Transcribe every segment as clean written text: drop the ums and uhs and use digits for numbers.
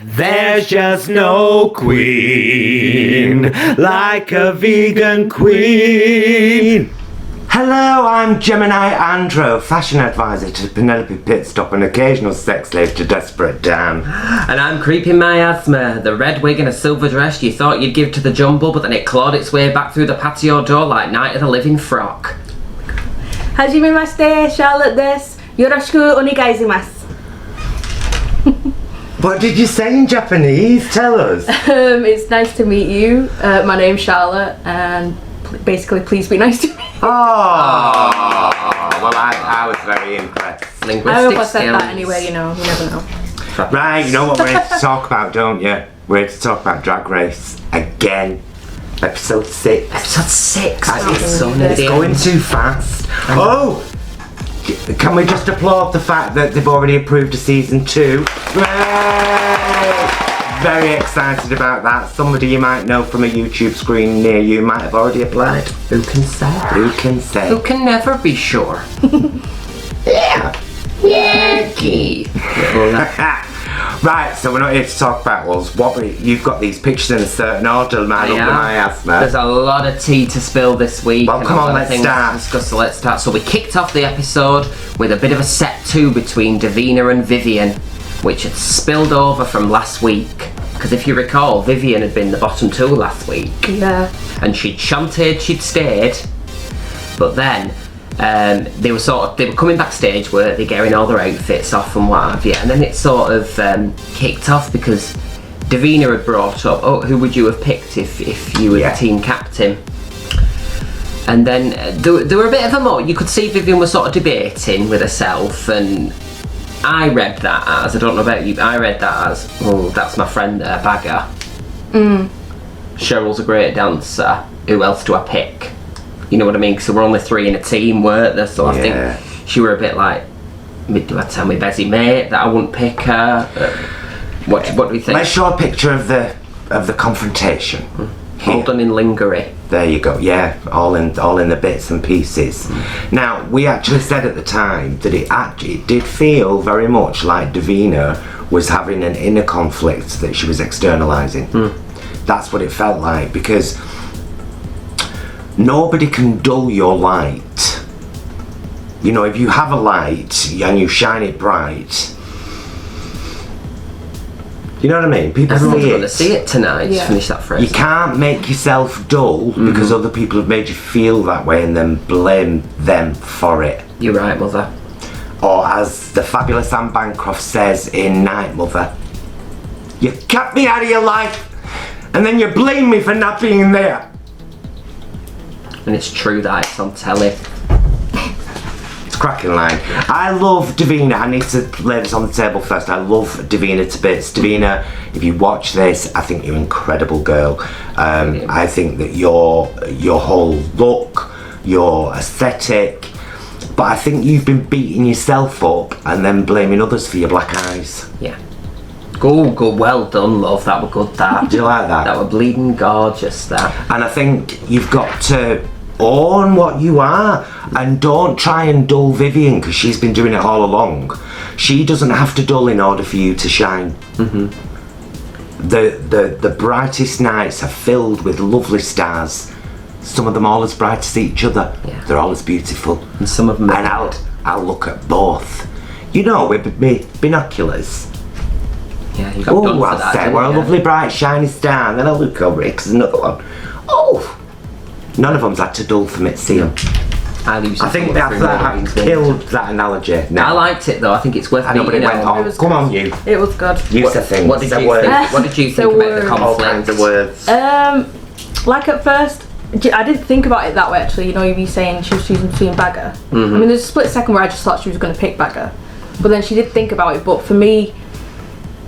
There's just no queen like a vegan queen. Hello, I'm Gemini Andro, fashion advisor to Penelope Pitstop and occasional sex slave to Desperate Dan. And I'm Creeping Miasma, the red wig and a silver dress you thought you'd give to the jumble, but then it clawed its way back through the patio door like Night of the Living Frock. Hajimemashite, Charlotte this. Yoroshiku onegaishimasu. What did you say in Japanese? Tell us. It's nice to meet you. My name's Charlotte, and basically, please be nice to me. Oh, well, I was very impressed. I hope I said that anyway, you know, you never know. Right, you know what we're here to talk about, don't you? We're here to talk about Drag Race again. Episode 6. Episode 6. It's going too fast. Oh! Can we just applaud the fact that they've already approved a season 2? Very excited about that. Somebody you might know from a YouTube screen near you might have already applied. Who can say? Who can say? Who can never be sure? Yeah. Yucky. Right, so we're not here to talk about us. You've got these pictures in a certain order, my asthma. There's a lot of tea to spill this week. Well, come on, let's start. So let's start. So we kicked off the episode with a bit of a set 2 between Davina and Vivian, which had spilled over from last week. Because if you recall, Vivian had been the bottom 2 last week. Yeah. And she'd chanted, she'd stayed, but then they were coming backstage, were they, getting all their outfits off and what have you, and then it sort of kicked off because Davina had brought up, oh, who would you have picked if you were the team captain? And then there were a bit of a more, you could see Vivian was sort of debating with herself, and I read that as, I don't know about you, I read that as, oh, that's my friend there, Baga. Cheryl's a great dancer, who else do I pick? You know what I mean? Because we're only 3 in a team, weren't there? So I think she were a bit like, do I tell my busy mate that I wouldn't pick her? What do we think? Let's show a picture of the confrontation. Hold on in lingerie. There you go. Yeah, all in the bits and pieces. Now, we actually said at the time that it did feel very much like Davina was having an inner conflict that she was externalizing. That's what it felt like, because nobody can dull your light. You know, if you have a light and you shine it bright, you know what I mean? People Everyone's see going to see it tonight. Just finish that phrase. You can't make yourself dull because other people have made you feel that way and then blame them for it. You're right, mother. Or as the fabulous Anne Bancroft says in Night Mother, you cut me out of your life and then you blame me for not being there. And it's true that it's on telly. It's a cracking line. I love Davina. I need to lay this on the table first. I love Davina to bits. Davina, if you watch this, I think you're an incredible girl. I think that your whole look, your aesthetic, but I think you've been beating yourself up and then blaming others for your black eyes. Yeah. Good, well done, love. That were good, that. Do you like that? That were bleeding gorgeous, that. And I think you've got to own what you are and don't try and dull Vivian, because she's been doing it all along. She doesn't have to dull in order for you to shine. The brightest nights are filled with lovely stars. Some of them all as bright as each other. Yeah. They're all as beautiful. And some of them and I'll look at both. You know, with me binoculars. Yeah, you got done for that, say, we're a lovely bright shiny star, and then I'll look over it, 'cause there's another one. Oh! None of them's had to dull for me to see them. I think that killed that analogy. No. I liked it though. I think it's worth I know, but it went on. Come on, you. It was good. You said things. What did you think about the conflict? The words. Like at first, I didn't think about it that way actually. You know, you be saying she was choosing between Baga. I mean, there's a split second where I just thought she was going to pick Baga, but then she did think about it. But for me,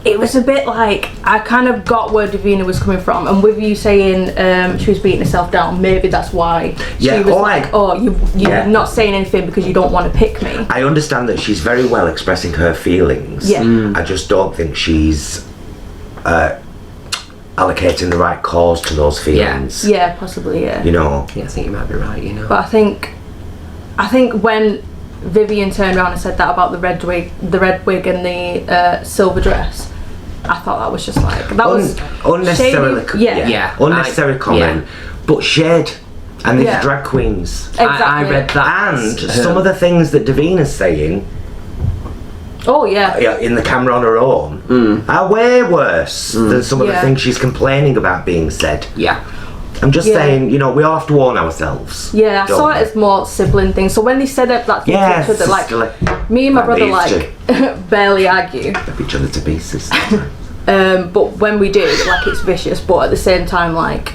it was a bit like, I kind of got where Davina was coming from, and with you saying she was beating herself down, maybe that's why she was you're not saying anything because you don't want to pick me. I understand that she's very well expressing her feelings. I just don't think she's allocating the right cause to those feelings. Yeah, possibly, yeah. You know? Yeah, I think you might be right, you know. But I think when Vivian turned around and said that about the red wig and the silver dress, I thought that was just like that was unnecessarily. shady. Yeah. Unnecessary comment, but shade. And these are drag queens. Exactly. I read that. And some of the things that Davina's saying. Oh yeah. In the camera on her own are way worse than some of the things she's complaining about being said. Yeah. I'm just saying, you know, we all have to warn ourselves. Yeah, I saw it as more sibling things. So when they said that to each other, like me and my brother like barely argue. Rip each other to pieces. But when we do, like it's vicious. But at the same time, like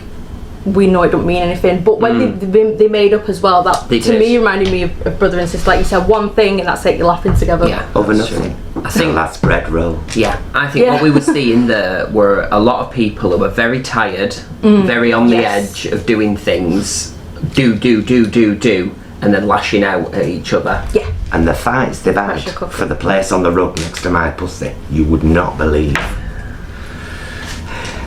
we know it don't mean anything. But when they made up as well, that to me reminded me of brother and sister. Like you said, one thing and that's it. You're laughing together. Yeah, over nothing. I think that's bread roll. Yeah, I think what we were seeing there were a lot of people who were very tired, very on the edge of doing things, do, and then lashing out at each other. Yeah. And the fights they've had for the place on the rug next to my pussy, you would not believe.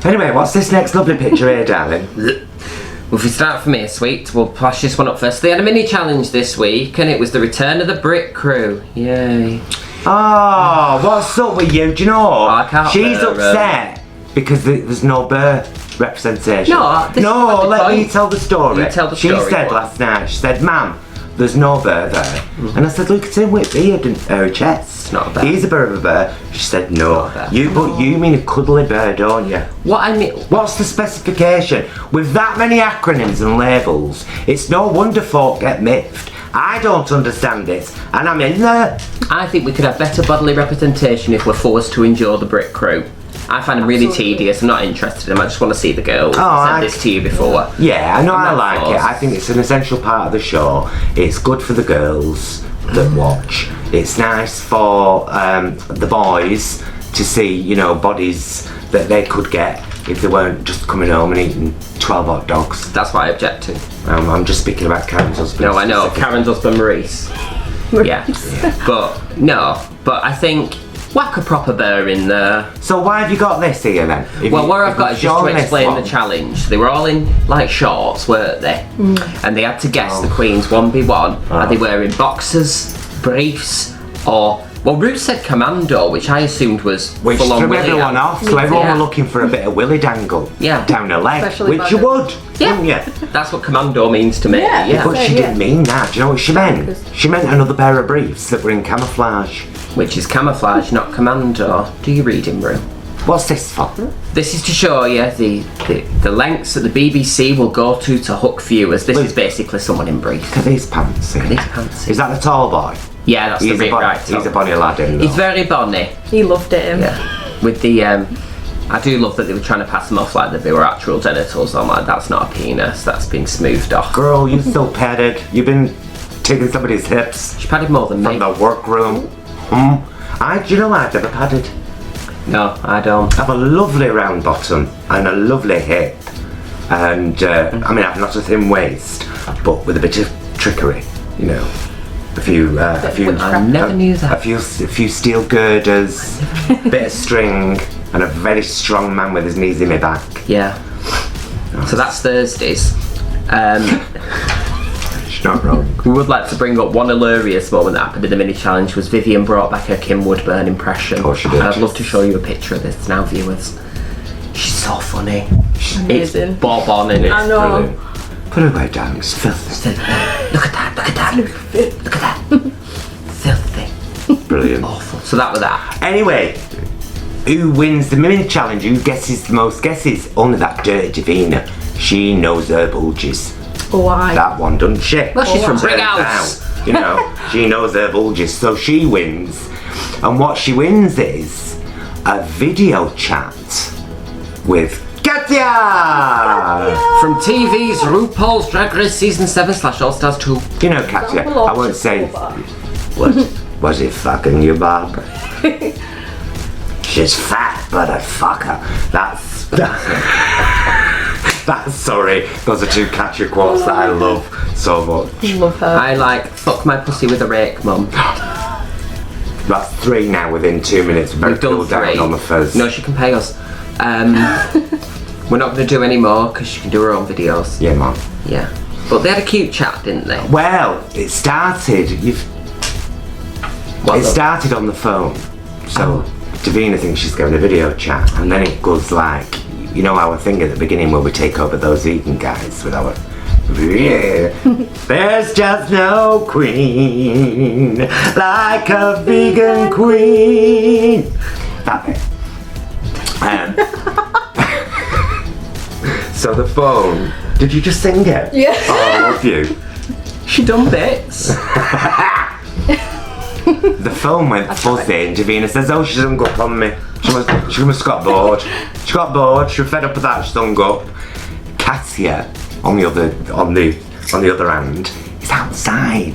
Anyway, what's this next lovely picture here, darling? Well, if we start from here, sweet, we'll flash this one up first. They had a mini challenge this week, and it was the return of the Brit crew. Yay. Oh, what's up with you? Do you know? I can't she's upset because there's no birth representation. No, let me tell the story. You tell the she story. said last night, she said, "Ma'am, there's no bear there." And I said, "Look, it's in with beard and her chest. It's not a bear. He's a bit of a bear." She said, "No. Bear. But you mean a cuddly bear, don't you?" What I mean... What's the specification? With that many acronyms and labels, it's no wonder folk get miffed. I don't understand it, and I'm in there. I think we could have better bodily representation if we're forced to endure the Brit crew. I find them really tedious. I'm not interested in them. I just want to see the girls. I said this to you before. Yeah, I know. I like forced. it. I think it's an essential part of the show. It's good for the girls that watch. It's nice for the boys to see, you know, bodies that they could get if they weren't just coming home and eating 12 hot dogs. That's what I object to. I'm just speaking about Karen's husband. No, I know. Karen's husband, Maurice. Yeah. But I think whack a proper bear in there. So why have you got this here then? What I've got is just to explain the challenge. They were all in like shorts, weren't they? And they had to guess the queens one by one. Are they wearing boxers, briefs, or... Well, Ruth said commando, which I assumed was which full on threw willy. everyone off, so everyone were looking for a bit of willy dangle down her leg, especially which you would, wouldn't you? That's what commando means to me. Yeah. But she didn't mean that. Do you know what she meant? She meant another pair of briefs that were in camouflage. Which is camouflage, not commando. Do you read him, Rue? What's this for? This is to show you the lengths that the BBC will go to hook viewers. This is basically someone in brief. Look at these pants. Look at these pants. Is that the tall boy? Yeah, that's the big right. He's a bonny lad, isn't he? He's very bonny. He loved it. Yeah. With the I do love that they were trying to pass them off like that they were actual genitals. I'm like, that's not a penis. That's been smoothed off. Girl, you're so padded. You've been taking somebody's hips. She padded more than me. From the workroom. Do you know I've never padded? No, I don't. I have a lovely round bottom and a lovely hip, and I mean I've not a thin waist, but with a bit of trickery, you know, a few. I never knew that. A few steel girders, bit of string, and a very strong man with his knees in my back. Yeah. So that's Thursdays. She's not wrong. We would like to bring up one hilarious moment that happened in the mini challenge was Vivian brought back her Kim Woodburn impression. Oh, she did. And I'd love to show you a picture of this now, viewers. She's so funny. Amazing. It's bob on and it's I know. brilliant. Put it away, darling. It's filthy. Look at that, look at that. Look at that. Filthy. Brilliant. Awful. So that was that. Anyway, who wins the mini challenge? Who guesses the most guesses? Only that dirty Davina. She knows her bulges. Why? That one, doesn't she? Well, she's from Turns Braingirl. out, you know, she knows her bulges, so she wins. And what she wins is a video chat with Katya! From TV's RuPaul's Drag Race Season 7 / All Stars 2. You know Katya, I won't say, was it fucking you, Bob? She's fat, but I fuck her. That's sorry, those are two Katya quotes that I love so much. Love her. I like fuck my pussy with a rake, mum. That's 3 now within 2 minutes. We're We've done 3. down on the fuzz. No, she can pay us. We're not going to do any more because she can do her own videos. Yeah, Mum. Yeah. But they had a cute chat, didn't they? Well, it started. It started on the phone. So Davina thinks she's going to video chat, and then it goes like, you know our thing at the beginning where we take over those vegan guys with our there's just no queen like a vegan queen. That bit. So the phone. Did you just sing it? Yeah. Oh, I love you. She done bits. The phone went fuzzy and Davina says, oh, she's hung up on me. She must have got bored. She got bored, she was fed up with that, she's hung up. Katia, on the other hand, is outside,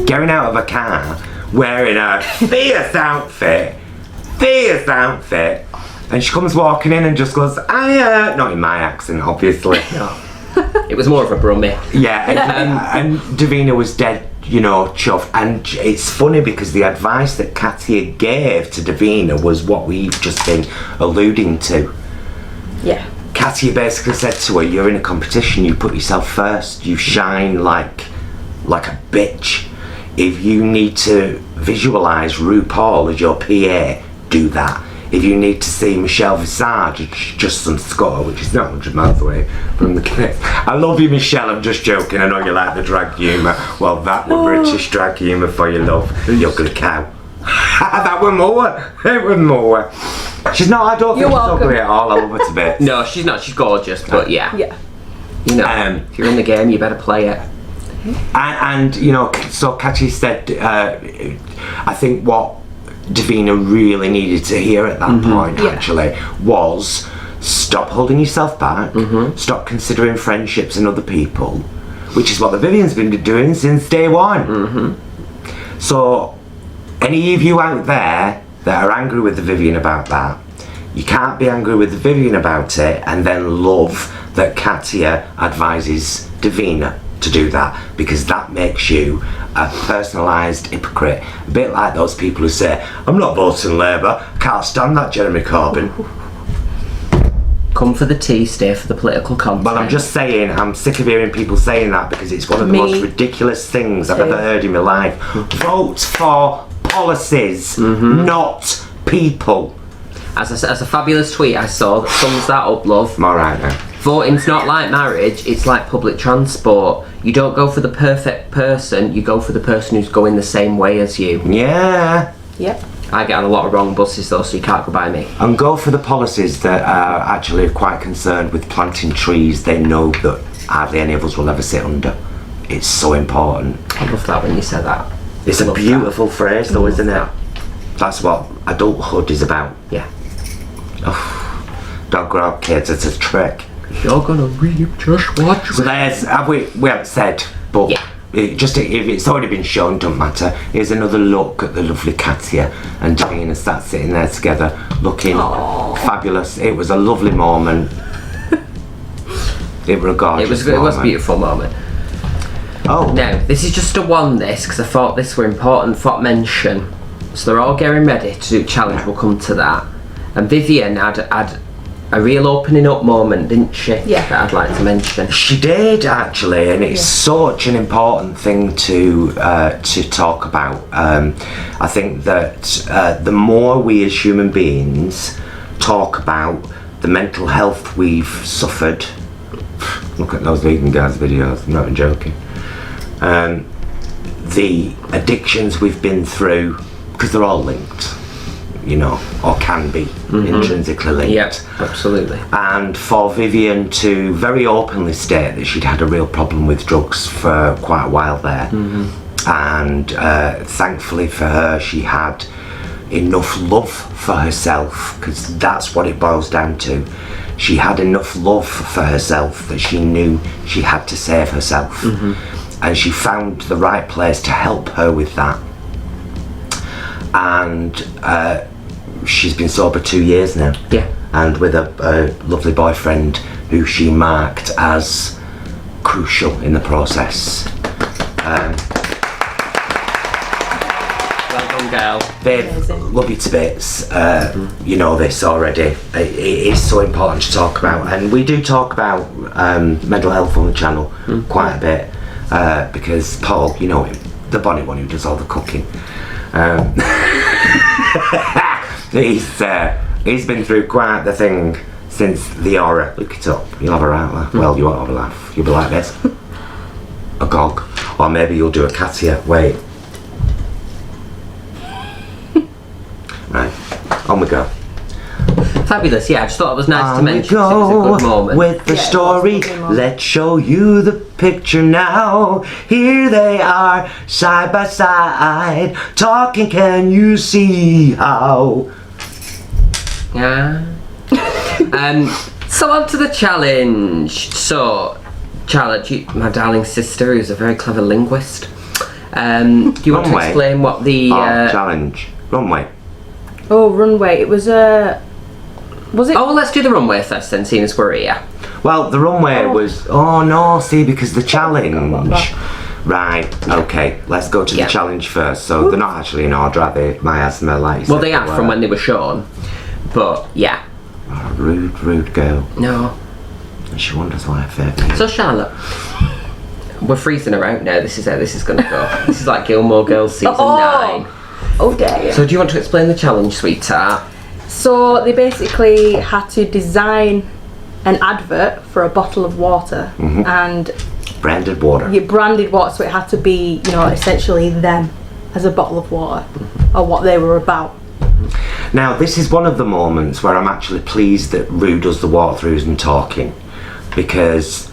getting out of a car, wearing a fierce outfit, and she comes walking in and just goes, not in my accent, obviously. It was more of a Bromley. Yeah, and Davina was dead, chuffed. And it's funny because the advice that Katia gave to Davina was what we've just been alluding to. Yeah. Katia basically said to her, you're in a competition, you put yourself first, you shine like a bitch. If you need to visualise Rupaul as your PA, do that. If you need to see Michelle Visage, it's just some score, which is not 100 miles away from the clip. I love you, Michelle, I'm just joking, I know you like the drag humour. Well, that was British drag humour for you, love. You're gonna cow. That was more. It was more. She's not, I don't think she's ugly at all, I love her to bits. No, she's not, she's gorgeous, but yeah. Yeah. If you're in the game, you better play it. And so Katia said, I think what Davina really needed to hear at that point actually was stop holding yourself back, stop considering friendships and other people, which is what the Vivian's been doing since day one. So any of you out there that are angry with the Vivian about that, you can't be angry with the Vivian about it and then love that Katia advises Davina to do that, because that makes you a personalised hypocrite. A bit like those people who say, I'm not voting Labour, can't stand that Jeremy Corbyn. Come for the tea, stay for the political content. Well, I'm just saying, I'm sick of hearing people saying that because it's one of the most ridiculous things I've ever heard in my life. Vote for policies, not people. As a fabulous tweet I saw that sums that up, love. I'm alright now. Voting's not like marriage, it's like public transport. You don't go for the perfect person, you go for the person who's going the same way as you. Yeah. Yep. I get on a lot of wrong buses though, so you can't go by me. And go for the policies that are actually quite concerned with planting trees they know that hardly any of us will ever sit under. It's so important. I love that when you said that. It's a beautiful phrase though, isn't it? That's what adulthood is about. Yeah. Oh, don't grow up, kids, it's a trick. You're gonna reap, just watch. So there's, we haven't said, but if it's already been shown, don't matter. Here's another look at the lovely Katia and Davina sat sitting there together, looking fabulous. It was a lovely moment. It was a gorgeous moment. It was a beautiful moment. Oh. Now, this is just a one this, because I thought this were important for mention. So they're all getting ready to do challenge, we'll come to that. And Vivienne had a real opening up moment, didn't she? Yeah. That I'd like to mention. She did actually, and it's such an important thing to talk about. I think that the more we as human beings talk about the mental health we've suffered. Look at those vegan guys' videos, I'm not even joking. The addictions we've been through, because they're all linked, or can be intrinsically linked. Yep, absolutely. And for Vivian to very openly state that she'd had a real problem with drugs for quite a while there, and thankfully for her, she had enough love for herself, because that's what it boils down to. She had enough love for herself that she knew she had to save herself, and she found the right place to help her with that. And she's been sober 2 years now. Yeah. And with a lovely boyfriend who she marked as crucial in the process. Well done, girl. Babe, love you to bits. You know this already. It is so important to talk about, and we do talk about mental health on the channel quite a bit, because Paul, the bonny one who does all the cooking. He's been through quite the thing since the aura. Look it up. You'll have a right laugh. Well, you won't have a laugh. You'll be like this. A gog. Or maybe you'll do a Katia. Wait. Right. On we go. Fabulous, yeah, I just thought it was nice to On we mention 'cause it was a good go moment. with the Yeah, it was a story. good moment. Let's show you the picture now. Here they are, side by side, talking. Can you see how? Yeah. So on to the challenge. So, challenge, my darling sister, who's a very clever linguist. Do you want to Runway. explain what the... Challenge. Runway. Oh, Runway. It was was it? Oh, well, let's do the runway first then, seeing as we're here. Well, the runway was. Oh no! See, because the challenge. that. Right. Okay. Let's go to Yeah. the challenge first. So they're not actually in order, are they? Miasma, like. You Well, said they are were. from when they were shown. But, yeah. Oh, rude girl. No. And she wonders why I fake. So, Charlotte, we're freezing her out now. This is how this is going to go. This is like Gilmore Girls season 9. Oh, dare you. So, do you want to explain the challenge, sweetheart? So they basically had to design an advert for a bottle of water and Branded water. you branded water, so it had to be, you know, essentially them as a bottle of water or what they were about. Now, this is one of the moments where I'm actually pleased that Rue does the walkthroughs and talking, because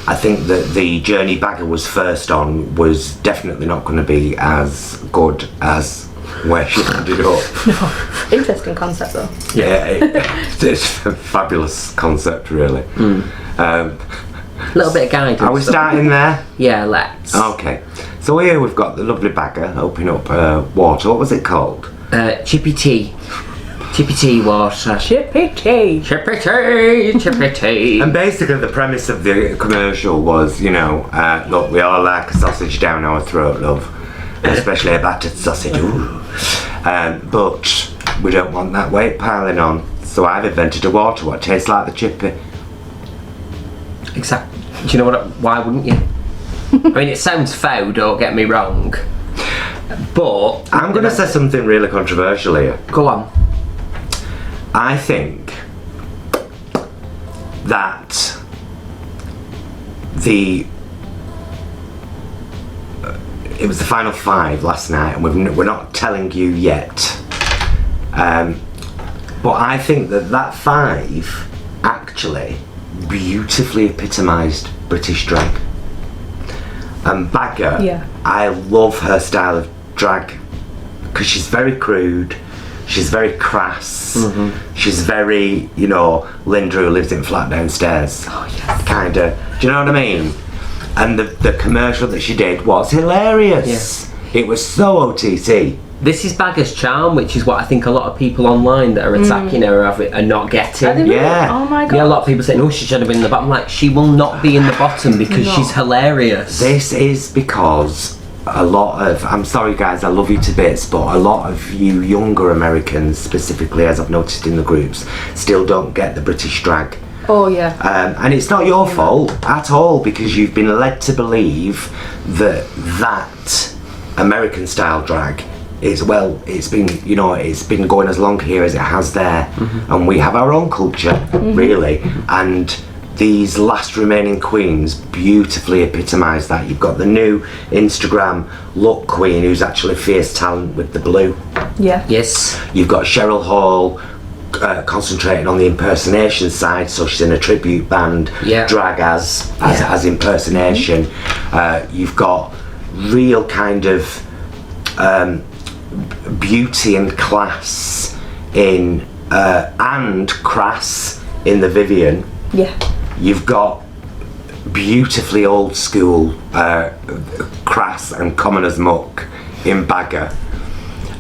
I think that the journey Bagger was first on was definitely not going to be as good as where she ended up. Interesting concept though. Yeah, it's a fabulous concept, really. A little bit of guidance. Are we starting there? Yeah, let's. Okay. So here we've got the lovely Bagger opening up water. What was it called? Chippy tea. Chippy tea water. Chippy tea. Chippy tea, chippy tea. And basically the premise of the commercial was, you know, look, we all like a sausage down our throat, love. Especially a battered sausage. Ooh. But we don't want that weight piling on. So I've invented a water what tastes like the chippy. Exactly. Do you know what? Why wouldn't you? I mean, it sounds foul, don't get me wrong. But I'm going to say something really controversial here. go on. I think that it was the final 5 last night, and we're not telling you yet. But I think that 5 actually beautifully epitomised British drag. And Bagger, Yeah. I love her style of drag because she's very crude, she's very crass, she's very, you know, Linda who lives in flat downstairs. Oh yes. Kinda. Do you know what I mean? And the commercial that she did was hilarious. It was so OTT. This is Bagger's charm, which is what I think a lot of people online that are attacking her are not getting. I didn't Yeah. know. Oh my god. Yeah, a lot of people saying, "Oh, she should have been in the bottom." Like, she will not be in the bottom because No. she's hilarious. This is because a lot of, I'm sorry guys, I love you to bits, but a lot of you younger Americans, specifically as I've noticed in the groups, still don't get the British drag. Oh yeah. And it's not your fault at all, because you've been led to believe that American style drag is, well, it's been, you know, it's been going as long here as it has there, and we have our own culture, really, and these last remaining queens beautifully epitomise that. You've got the new Instagram look queen who's actually fierce talent with the blue. Yeah. Yes. You've got Cheryl Hall concentrating on the impersonation side, so she's in a tribute band, Yeah. drag as impersonation. You've got real kind of beauty and class in and crass in the Vivienne. Yeah. You've got beautifully old school crass and common as muck in Bagger,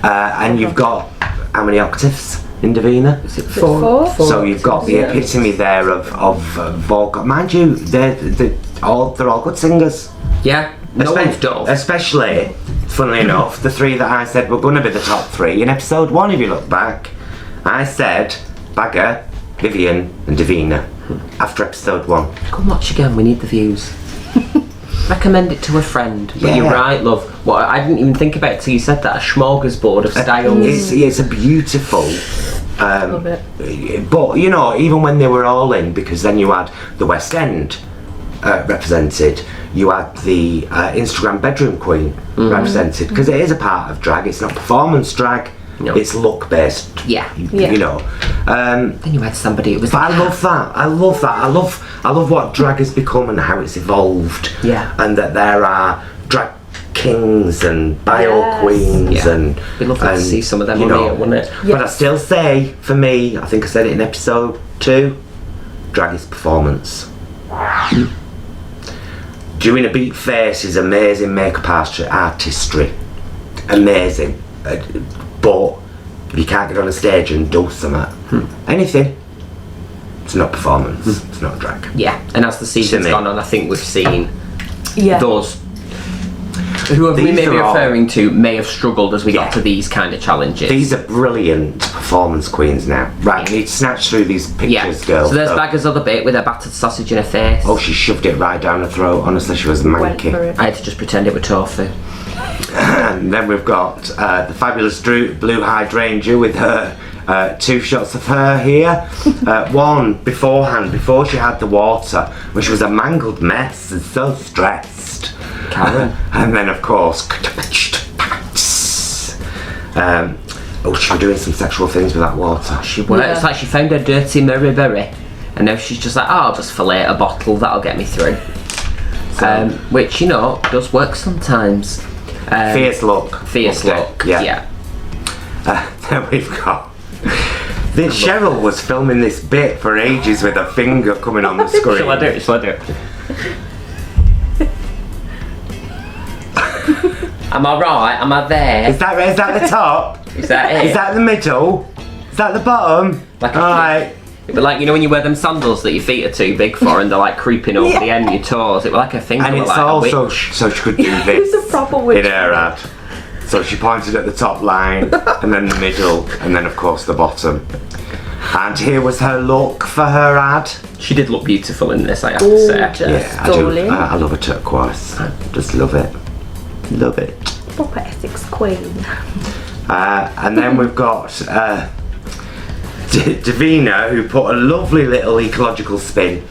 and you've got how many octaves in Davina? Is it Four? So you've got the epitome there of vocal. Mind you, they're all good singers. Yeah. No one's dull. Especially, funnily enough, the 3 that I said were going to be the top 3 in episode 1. If you look back, I said Bagger, Vivian, and Davina after episode 1. Come watch again. We need the views. recommend it to a friend. But you're right, love. Well, I didn't even think about it till you said that. A smorgasbord of styles. It's a beautiful. Love it. But you know, even when they were all in, because then you had the West End represented, you had the Instagram bedroom queen represented, because it is a part of drag. It's not performance drag. No. It's look based. Yeah. You know. Then you had somebody. It was. But I love that. I love that. I love what drag has become and how it's evolved. Yeah. And that there are drag kings and bio queens Yeah. and. We'd love to see some of them on here, wouldn't it? But I still say, for me, I think I said it in episode 2, drag is performance. Doing a beat face is amazing makeup artistry. Amazing. But if you can't get on a stage and do something, anything, it's not performance. It's not drag. Yeah. And as the season's gone on, I think we've seen those whoever we may be referring to may have struggled as we got to these kind of challenges. These are brilliant performance queens now. Right, we need to snatch through these pictures, girls. So there's Bagga's other bit with her battered sausage in her face. Oh, she shoved it right down her throat. Honestly, she was manky. I had to just pretend it were tofu. And then we've got the fabulous blue hydrangea with her 2 shots of her here. One beforehand, before she had the water, when she was a mangled mess and so stressed. Karen. And then, of course, oh, she was doing some sexual things with that water. She was. It's like she found her dirty Murray berry, and now she's just like, oh, I'll just fillet a bottle, that'll get me through. Which, you know, does work sometimes. Fierce look. Fierce look, yeah. Then we've got... Cheryl was filming this bit for ages with her finger coming on the screen. Shall I do it? Am I right? Am I there? Is that the top? Is that it? Is that the middle? Is that the bottom? Alright. It was like, you know when you wear them sandals that your feet are too big for and they're like creeping over the end of your toes? It was like a finger. And it's like also so she could do this It was a proper witch. in her ad. So she pointed at the top line, and then the middle, and then of course the bottom. And here was her look for her ad. She did look beautiful in this, I have to say. Yeah, I do. I love a turquoise. I just love it. Love it. Proper Essex queen. And then we've got Davina, who put a lovely little ecological spin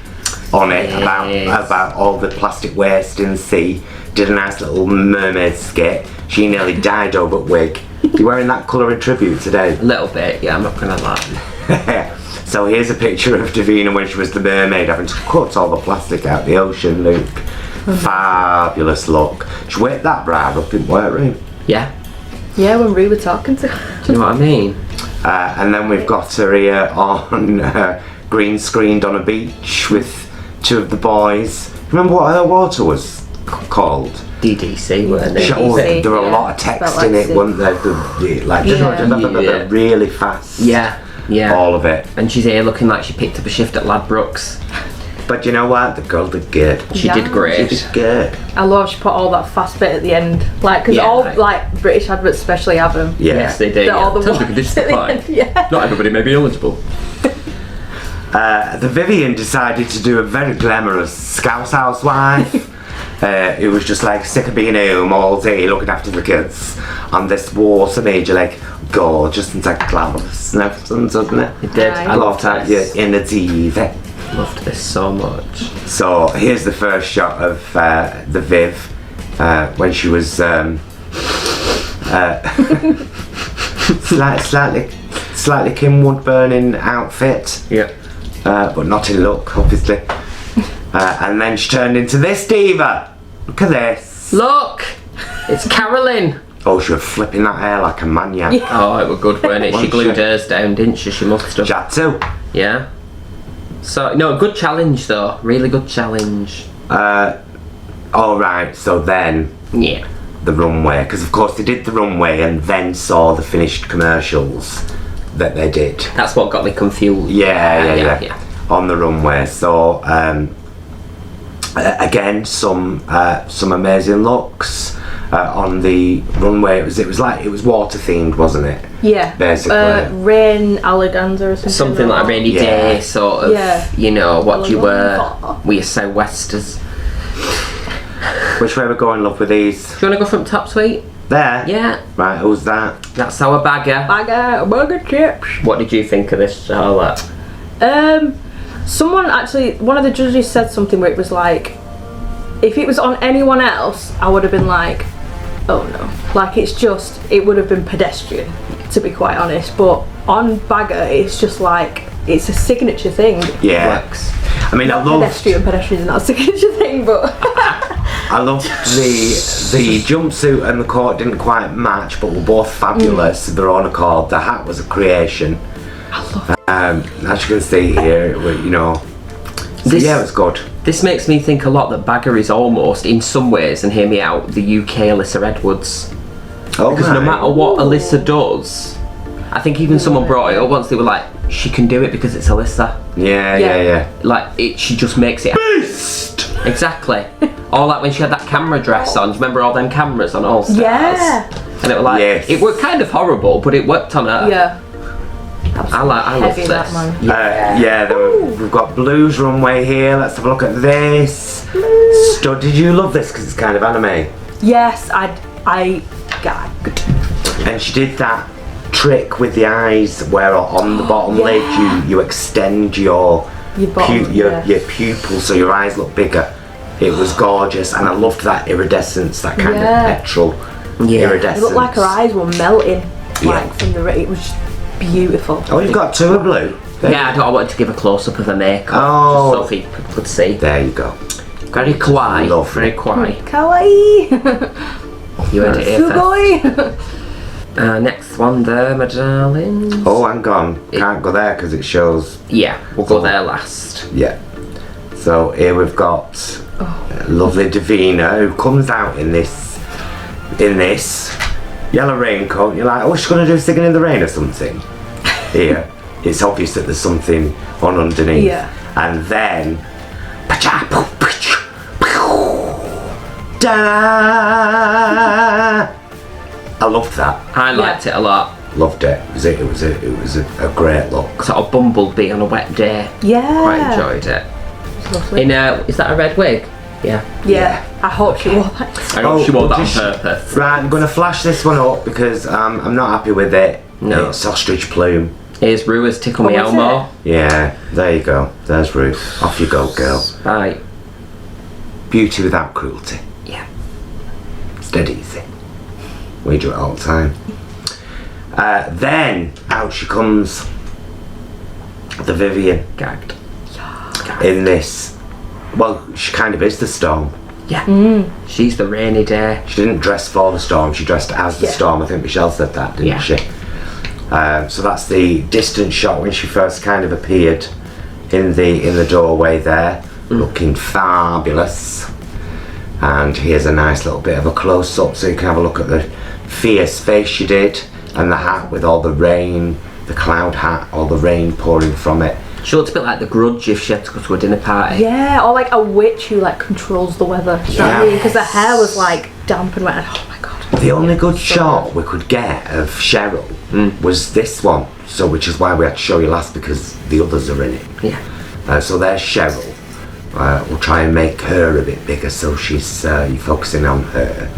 on it about all the plastic waste in the sea. Did a nice little mermaid skit. She nearly died over wig. You wearing that colour in tribute today? A little bit, yeah, I'm not gonna lie. So here's a picture of Davina when she was the mermaid, having to cut all the plastic out the ocean, Luke. Fabulous look. She whipped that bra up in workroom. Yeah. Yeah, when Rue were talking to her. Do you know what I mean? And then we've got her here on green screened on a beach with 2 of the boys. Remember what her water was called? DDC, weren't they? There were a lot of text in it, weren't there? Really fast. Yeah. All of it. And she's here looking like she picked up a shift at Ladbrokes. But you know what? The girl did good. She did great. She did good. I love she put all that fast bit at the end, like because all like British adverts especially have them. Yeah. Yes, they do. All the Terms and ones conditions at the apply. end, yeah. Not everybody may be eligible. The Vivian decided to do a very glamorous Scouse housewife. Who was just like sick of being home all day looking after the kids. And this water made you like gorgeous and like glamorous and everything, doesn't it? It did. Right. I loved how you in the TV. Loved this so much. So here's the first shot of the Viv when she was slightly Kim Woodburn outfit. Yeah. But not in look, obviously. And then she turned into this diva. Look at this. Look! It's Carolyn! Oh, she was flipping that hair like a maniac. Yeah. Oh, it was good, weren't it? She Wasn't glued she? hers down, didn't she? She must have. Jatsu. Yeah. So, no, good challenge though. Really good challenge. Alright, so then Yeah. the runway. Because of course they did the runway and then saw the finished commercials that they did. That's what got me confused. Yeah. On the runway. So, again, some amazing looks on the runway. It was water themed, wasn't it? Yeah. Basically. Rain Alleganza or something. Something like a rainy day, sort of. Yeah. You know, what you were Alleganza. with your sou'westers. Which way we going, love, with these? Do you want to go from top sweet? There? Yeah. Right, who's that? That's our baga. Baga chips. What did you think of this, Charlotte? Someone actually, one of the judges said something where it was like, if it was on anyone else, I would have been like, oh no. Like, it would have been pedestrian, to be quite honest. But on Baga, it's just like, it's a signature thing. Yeah. Works. I mean, I love... Pedestrian is not a signature thing, but... I loved the jumpsuit and the coat didn't quite match, but were both fabulous of their own accord. The hat was a creation. I love it. As you can see here, you know, so yeah, it was good. This makes me think a lot that Baga is almost, in some ways, and hear me out, the UK Alyssa Edwards. Oh, Because no matter what Alyssa does, I think even someone brought it up once, they were like, she can do it because it's Alyssa. Yeah. Like, she just makes it... Beast! Exactly. Or like when she had that camera dress on, do you remember all them cameras on All Stars? Yeah. And it was like, it was kind of horrible, but it worked on her. Yeah. I love Heavy, this. that man. We've got Blues Runway here. Let's have a look at this. Did you love this because it's kind of anime? Yes, I gagged. And she did that trick with the eyes where on the bottom lid you extend your pupil so your eyes look bigger. It was gorgeous, and I loved that iridescence, that kind of petrol iridescence. It looked like her eyes were melting, like from the. It was just beautiful. Oh, you've got two of blue. Yeah, I wanted to give a close up of her makeup, just so people could see. There you go. Very kawaii. Lovely. Very kawaii. Kawaii. You heard it here first. Sugoi. Next one there, my darlings. Oh, hang on. Can't go there because it shows. Yeah, we'll go there last. Yeah. So here we've got lovely Davina who comes out in this yellow raincoat. You're like, oh, she's gonna do Singing in the Rain or something. Here, it's obvious that there's something on underneath. Yeah. And then, da! I loved that. I liked it a lot. Loved it. It was a great look. Sort of bumblebee on a wet day. Yeah. Quite enjoyed it. Lovely. Is that a red wig? Yeah. Yeah. I hope she wore that. I hope she wore that on purpose. Right, I'm going to flash this one up because I'm not happy with it. No. It's ostrich plume. Here's Rua's Tickle Me Oh, is Elmo. Yeah, there you go. There's Ruth. Off you go, girl. Right. Beauty without cruelty. Yeah. It's dead easy. We do it all the time. Then out she comes the Vivian Gagged. in this. Well, she kind of is the storm. Yeah. She's the rainy day. She didn't dress for the storm, she dressed as the storm. I think Michelle said that, didn't she? So that's the distant shot when she first kind of appeared in the doorway there, looking fabulous. And here's a nice little bit of a close-up so you can have a look at the fierce face she did, and the hat with all the rain, the cloud hat, all the rain pouring from it. She looked a bit like the Grudge if she had to go to a dinner party. Yeah, or like a witch who like controls the weather. You know what I mean? Because her hair was like damp and wet. Oh my god. The only good shot we could get of Cheryl was this one, so which is why we had to show you last, because the others are in it. Yeah. So there's Cheryl. We'll try and make her a bit bigger so she's you're focusing on her.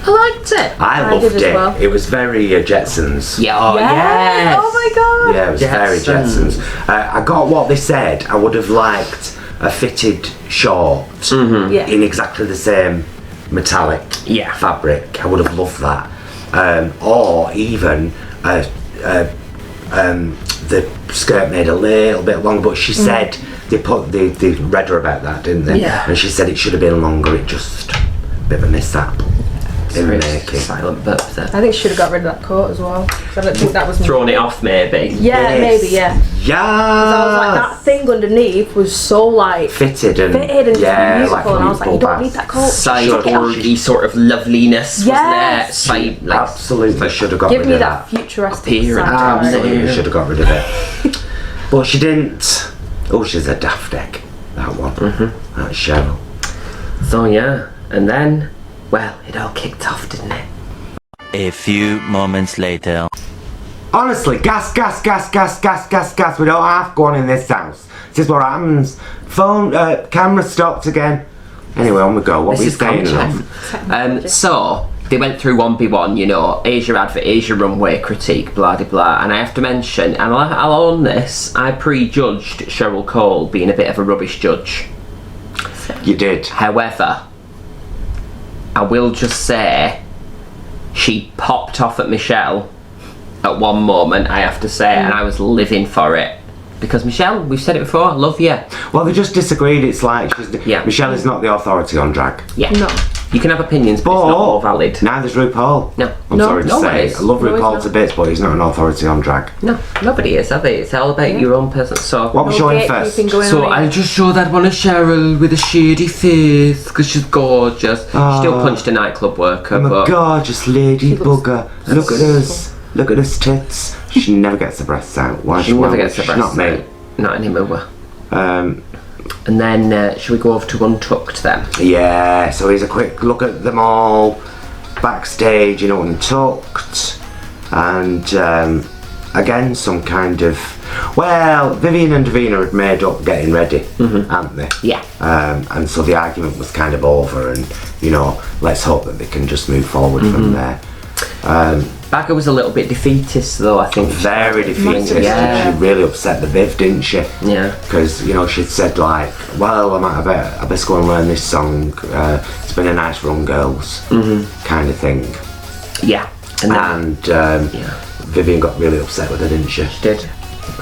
I liked it. I loved did as it. well. It was very Jetsons. Yeah. Oh, yes. Oh my god. Yeah, it was very Jetsons. I got what they said. I would have liked a fitted short in exactly the same metallic fabric. I would have loved that. Or even the skirt made a little bit long, but she said they read her about that, didn't they? Yeah. And she said it should have been longer. It just a bit of a mishap in the making. Silent burp there. I think she should have got rid of that coat as well. 'Cause I don't think that was Thrown it off maybe. Yeah, Yes. maybe, yeah. Yeah. I was like, that thing underneath was so like Fitted and just yeah, beautiful, like and I was like, you don't need that coat. Cyborgy sort of loveliness Yes. was there. Like, absolutely should have got Give rid me of that futuristic Appearance. side. Absolutely should have got rid of it. But she didn't. Oh, she's a daft egg, that one. That's Cheryl. so yeah, and then, well, it all kicked off, didn't it? A few moments later. Honestly, gas. We don't have one in this house. This is what happens. Phone, camera stopped again. Anyway, on we go. What were you This is saying? content. So they went through 1v1, you know, Asia advert, Asia runway critique, blah de blah, and I have to mention, and I'll own this, I prejudged Cheryl Cole being a bit of a rubbish judge. You did. However, I will just say she popped off at Michelle at one moment, I have to say, and I was living for it. Because Michelle, we've said it before, I love you. Well, they just disagreed. It's like Yeah. Michelle is not the authority on drag. Yeah. No. You can have opinions, but it's not all valid. Neither's RuPaul. No. I'm No, sorry to no say. ways. I love No, he's RuPaul not. to bits, but he's not an authority on drag. No, nobody is, are they? It's all about your own person. So, What was No showing gatekeeping first? going so on I here. just showed that one of Cheryl with a shady face because she's gorgeous. She still punched a nightclub worker, I'm a but gorgeous lady looks bugger. Look at us. Look at us tits. She never gets the breasts out. Why? she never gets her She's breasts not me. out. Not anymore. Um, And then, should we go over to Untucked then? yeah, so here's a quick look at them all backstage in Untucked, and again some kind of, well, Vivian and Davina had made up getting ready, hadn't they? Yeah. And so the argument was kind of over, and you know, let's hope that they can just move forward from there. Baga was a little bit defeatist though, I think. Very defeatist. Yeah. She really upset the Viv, didn't she? Yeah. Because, you know, she'd said like, well, I best go and learn this song. It's been a nice run, girls. Kind of thing. Yeah. And then And Vivian got really upset with her, didn't she? she did. She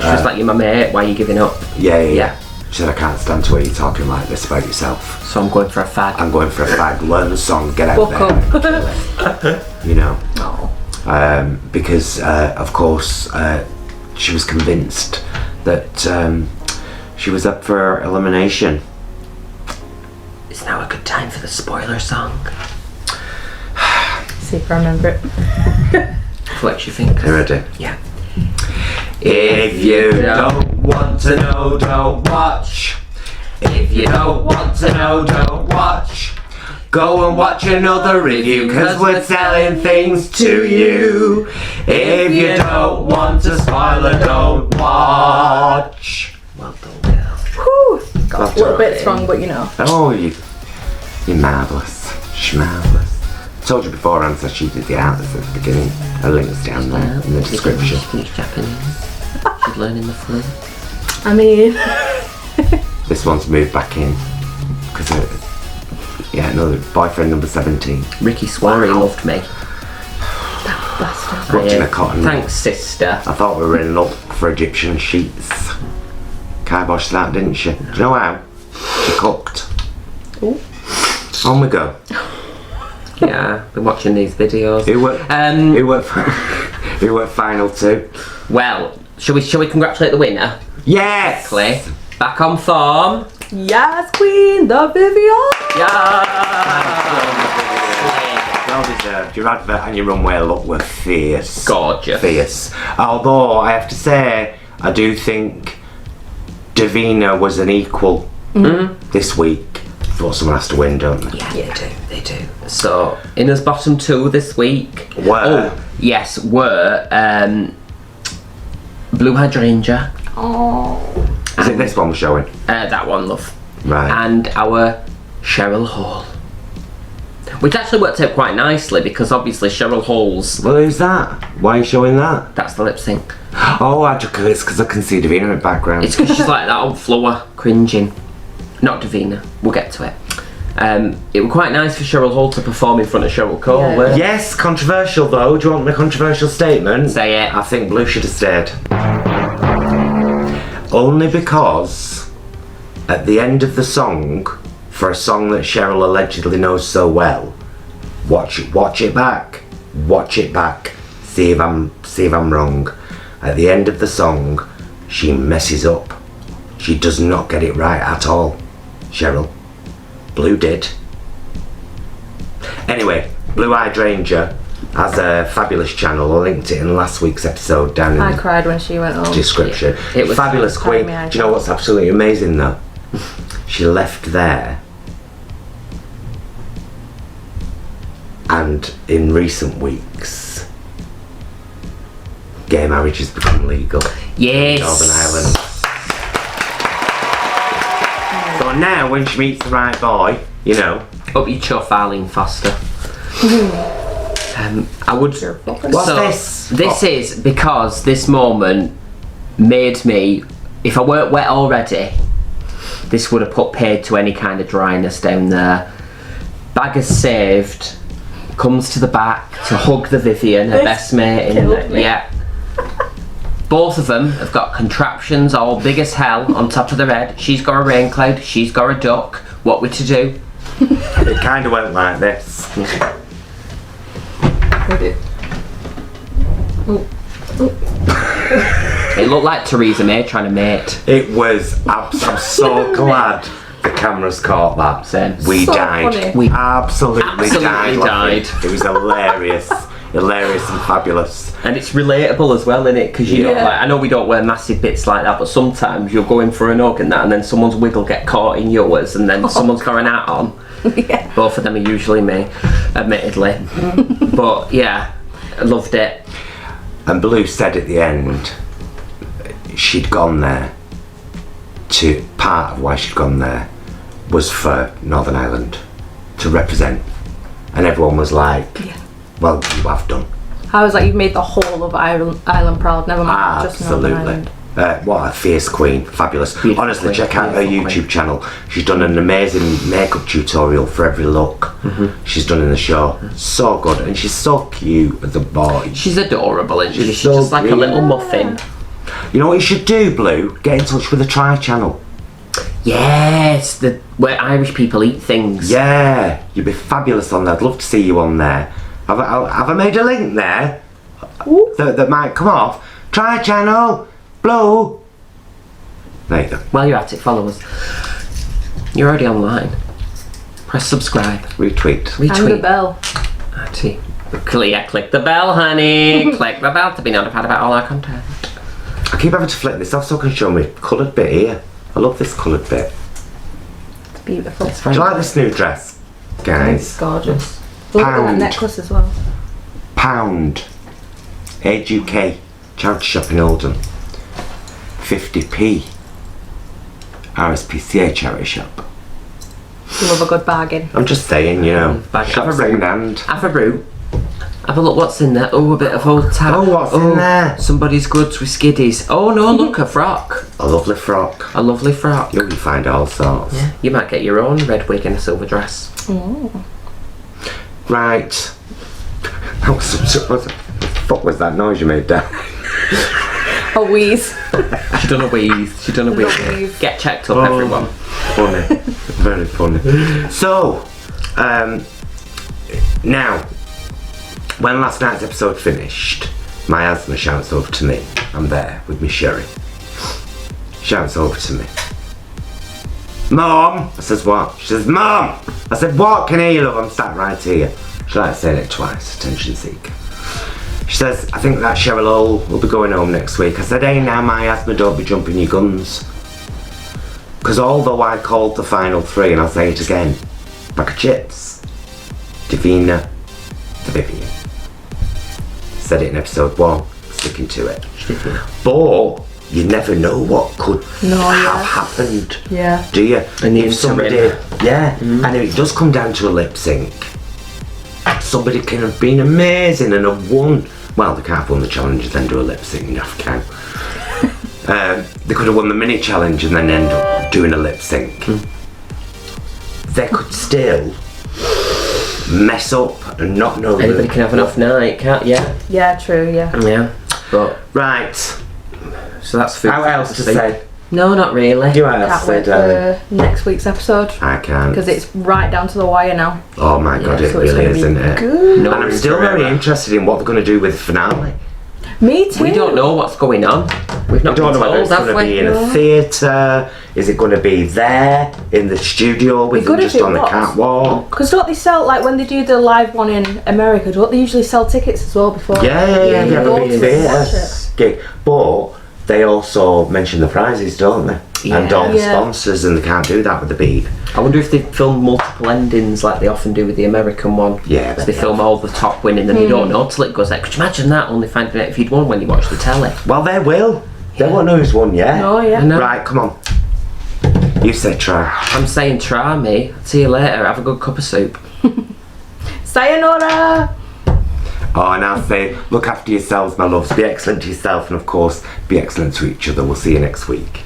was like, you're my mate, why are you giving up? Yeah. She said, I can't stand to hear you talking like this about yourself. So I'm going for a fag. I'm going for a fag, learn the song, get out Buck there. up. You know. Oh. Because of course she was convinced that she was up for elimination. It's now a good time for the spoiler song. See if I remember it. Flex your fingers. You ready? Yeah. If you don't want to know, don't watch. If you don't want to know, don't watch. Go and watch another review, cause we're selling things to you. If you don't want a spoiler, don't watch. Well done, girl. Whew. Got a little bit strong, but you know. Oh, you're marvellous. She's marvellous. I told you beforehand that she did the artist at the beginning. Her link's down there in the description. She speaks Japanese. She's learning the flute. I mean, This one's moved back in. Because, another boyfriend number 17. Ricky swore he loved me. bastard. Watching a cotton. Thanks, sister. I thought we were in love for Egyptian sheets. Kiboshed that, didn't she? Do you know how? She cooked. Ooh. On we go. Yeah, been watching these videos. Who were final two? Well, shall we congratulate the winner? Yes! Clay. Back on form. Yes, Queen, the Vivienne. Yeah. Well deserved. Your advert and your runway look were fierce. Gorgeous. Fierce. Although, I have to say, I do think Davina was an equal this week. Thought someone has to win, don't they? Yeah, they do. So, in his bottom two this week Were? were Blue Hydrangea, Oh. Is it this one we're showing? that one, love, Right. and our Cheryl Hall, which actually worked out quite nicely because obviously Cheryl Hall's, Well, who's that? Why are you showing that? that's the lip sync. Oh, it's because I can see Davina in the background. It's because she's like that on floor, cringing. Not Davina, we'll get to it. It was quite nice for Cheryl Hall to perform in front of Cheryl Cole. Yeah. weren't it? Yes, controversial though. Do you want my controversial statement? Say it. I think Blue should have stayed. Only because at the end of the song, for a song that Cheryl allegedly knows so well, watch it back. Watch it back. See if I'm wrong. At the end of the song, she messes up. She does not get it right at all. Cheryl. Blue did. Anyway, Blue Hydrangea has a fabulous channel. I linked it in last week's episode down in I the cried when she went home. description. It was Fabulous crying queen. my eyes Do you know what's absolutely amazing though? She left there, and in recent weeks, gay marriage has become legal Yes. in Northern Ireland. So now, when she meets the right boy, you know. Up your chuff, Arlene Foster. I would. What's this? This is because this moment made me. If I weren't wet already, this would have put paid to any kind of dryness down there. Baga's saved. Comes to the back to hug the Vivienne, her best mate. Yeah. Both of them have got contraptions all big as hell on top of their head. She's got a rain cloud. She's got a duck. What we to do? It kind of went like this. It looked like Theresa May trying to mate. It was. I'm so glad the cameras caught that. Same. We So died. funny. We absolutely died. died. It was hilarious. Hilarious and fabulous. And it's relatable as well, isn't it? Because you know, Yeah. like, I know we don't wear massive bits like that, but sometimes you're going for an hug and that, and then someone's wiggle get caught in yours, and then someone's got an hat on. Yeah. Both of them are usually me, admittedly. But yeah, I loved it. And Blue said at the end, she'd gone there. Part of why she'd gone there was for Northern Ireland to represent, and everyone was like, "Well, you have done." I was like, you've made the whole of Ireland proud. Never mind, just Northern Absolutely. Ireland. What a fierce queen. Fabulous. Beautiful Honestly, queen, check out her beautiful YouTube channel. She's done an amazing makeup tutorial for every look she's done in the show. So good. And she's so cute as a boy. She's adorable, isn't she? She's She's so just like a cute. little muffin. You know what you should do, Blue? Get in touch with the Try channel. Yes, where Irish people eat things. Yeah, you'd be fabulous on there. I'd love to see you on there. Have I made a link there that might come off? Try channel, Blue. There you go. While you're at it, follow us. You're already online. Press subscribe. Retweet. And the Retweet. bell. Actually, click the bell, honey. Click the bell to be notified about all our content. I keep having to flick this off so I can show me coloured bit here. I love this coloured bit. It's beautiful. Do you like this new dress, guys? It's gorgeous. Look at that Pound. necklace as well. Pound. Age UK. Charity shop in Oldham. 50p. RSPCA charity shop. Love a good bargain. I'm just saying, you know. Bargain. Shop Have a second hand. Have a brew. Have a look what's in there. Oh, a bit of old tap. Oh, what's in there? Somebody's goods with skiddies. Oh no, look, a frock. A lovely frock. A lovely frock. You'll find all sorts. Yeah, you might get your own red wig and a silver dress. Right. What the fuck was that noise you made, Dan? A wheeze. She done a wheeze. She done a wheeze. wheeze. Get checked up, everyone. Funny. Very funny. So, now, when last night's episode finished, my asthma shouts over to me. I'm there with me sherry. Shouts over to me. Mom! I says, what? She says, Mom! I said, what? Can I hear you, love? I'm sat right here. She likes saying it twice. Attention seeker. She says, I think that Cheryl will be going home next week. I said, hey now, my asthma, don't be jumping your guns. Because although I called the final three, and I'll say it again, baga chipz, Davina, the Vivian. Said it in episode 1, sticking to it. But you never know what could have happened. Yeah. Do you? And if somebody, and if it does come down to a lip sync, somebody can have been amazing and have won. Well, they can't have won the challenge and then do a lip sync, enough cow. They could have won the mini challenge and then end up doing a lip sync. They could still mess up and not know. Anybody can have an off night, can't? Yeah. Yeah, true, yeah. Yeah. But Right. so that's food. How else to see. say? No, not really. You else Can't say, wait darling? for next week's episode. I can't. Because it's right down to the wire now. Oh my god, it so it's really gonna is, be isn't it? good. No, And I'm still very interested in what they're going to do with the finale. Me too. We don't know what's going on. We've not I don't been know whether told, it's going have to be we? in a theatre. Is it going to be there in the studio with them good if just it on the was. catwalk? Because don't they sell, like when they do the live one in America, don't they usually sell tickets as well before? Yeah, you they have go a big to watch theatre it. gig. But they also mention the prizes, don't they? And all the Yeah. sponsors, and they can't do that with the beep. I wonder if they film multiple endings like they often do with the American one. Yeah, So they film all the top winning, then you don't know till it goes there. Could you imagine that? Only finding out if you'd won when you watch the telly. Well, they will. They won't know who's won yet. No, yeah. I know. Right, come on. You say try. I'm saying try me. See you later. Have a good cup of soup. Sayonara! Oh, and I'll say, look after yourselves, my loves. Be excellent to yourself, and of course, be excellent to each other. We'll see you next week.